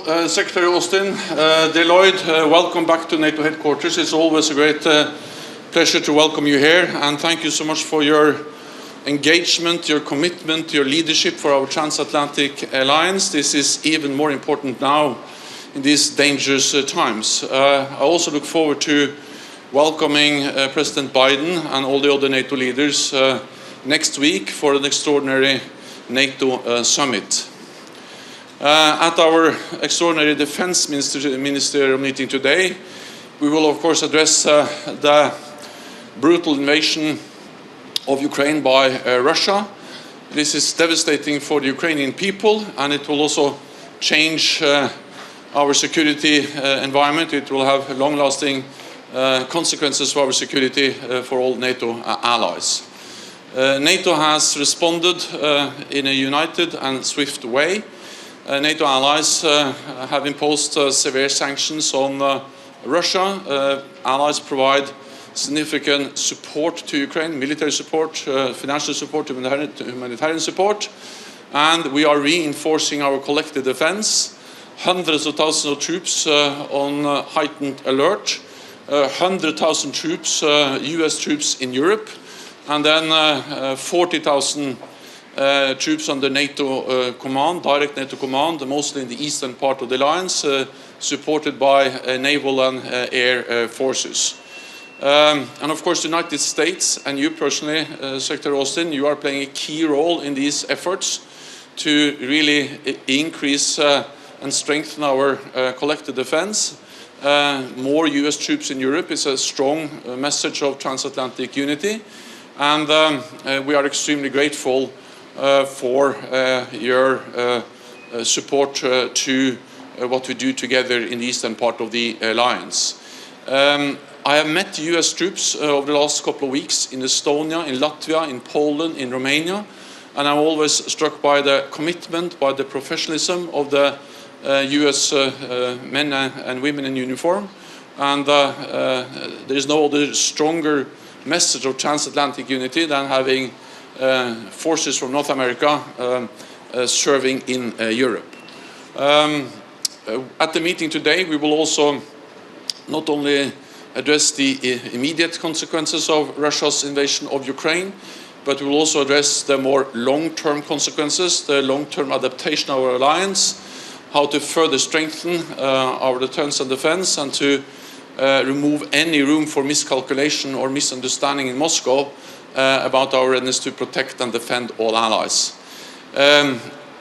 Secretary Austin. Dear Lloyd, welcome back to NATO Headquarters. It's always a great pleasure to welcome you here, and thank you so much for your engagement, your commitment, your leadership for our transatlantic alliance. This is even more important now in these dangerous times. I also look forward to welcoming President Biden and all the other NATO leaders next week for an extraordinary NATO summit. At our extraordinary defense minister meeting today, we will of course address the brutal invasion of Ukraine by Russia. This is devastating for the Ukrainian people, and it will also change our security environment. It will have long-lasting consequences for our security for all NATO allies. NATO has responded in a united and swift way. NATO allies have imposed severe sanctions on Russia. Allies provide significant support to Ukraine, military support, financial support, humanitarian support, and we are reinforcing our collective defense. Hundreds of thousands of troops on heightened alert, 100,000 troops, US troops in Europe, and then 40,000 troops under NATO command, direct NATO command, mostly in the eastern part of the alliance, supported by naval and air forces. And of course the United States and you personally, Secretary Austin, you are playing a key role in these efforts to really increase and strengthen our collective defense. More US troops in Europe is a strong message of transatlantic unity, and we are extremely grateful for your support to what we do together in the eastern part of the alliance. I have met US troops over the last couple of weeks in Estonia, in Latvia, in Poland, in Romania, and I'm always struck by the commitment, by the professionalism of the US men and women in uniform, and there is no other stronger message of transatlantic unity than having forces from North America serving in Europe. At the meeting today, we will also not only address the immediate consequences of Russia's invasion of Ukraine, but we will also address the more long-term consequences, the long-term adaptation of our alliance, how to further strengthen our deterrence and defense, and to remove any room for miscalculation or misunderstanding in Moscow about our readiness to protect and defend all allies.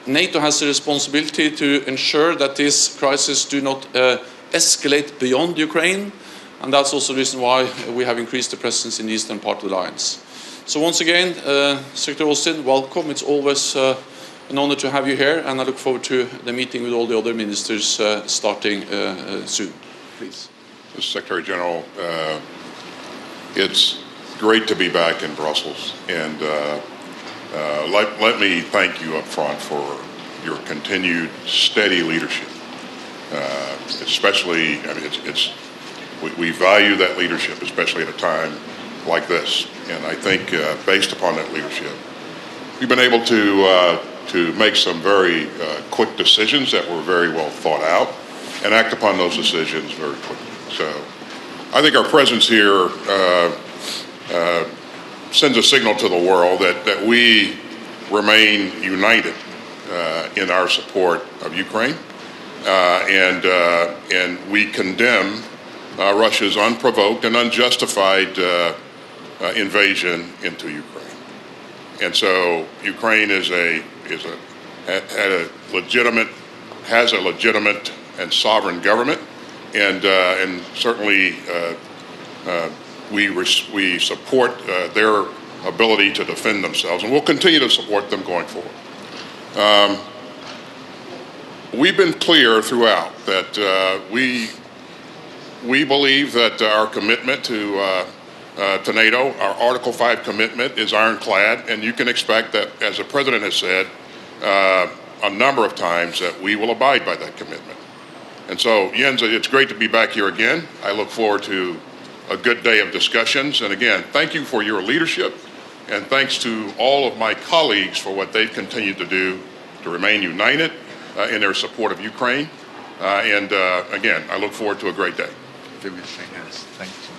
NATO has the responsibility to ensure that this crisis do not escalate beyond Ukraine, and that's also the reason why we have increased the presence in the eastern part of the alliance. So once again, Secretary Austin, welcome. It's always an honor to have you here, and I look forward to the meeting with all the other ministers starting soon. Please. Mr. Secretary General, it's great to be back in Brussels, and let me thank you up front for your continued steady leadership. Especially, I mean, we value that leadership, especially at a time like this. And I think based upon that leadership, we've been able to make some very quick decisions that were very well thought out and act upon those decisions very quickly. So I think our presence here sends a signal to the world that we remain united in our support of Ukraine, and we condemn Russia's unprovoked and unjustified invasion into Ukraine. And so Ukraine has a legitimate and sovereign government, and certainly we support their ability to defend themselves, and we'll continue to support them going forward. We've been clear throughout that we believe that our commitment to NATO, our Article 5 commitment, is ironclad, and you can expect that, as the President has said a number of times, that we will abide by that commitment. And so, Jens, it's great to be back here again. I look forward to a good day of discussions. And again, thank you for your leadership, and thanks to all of my colleagues for what they've continued to do to remain united in their support of Ukraine. Again, I look forward to a great day. Give me a shake hands. Thank you.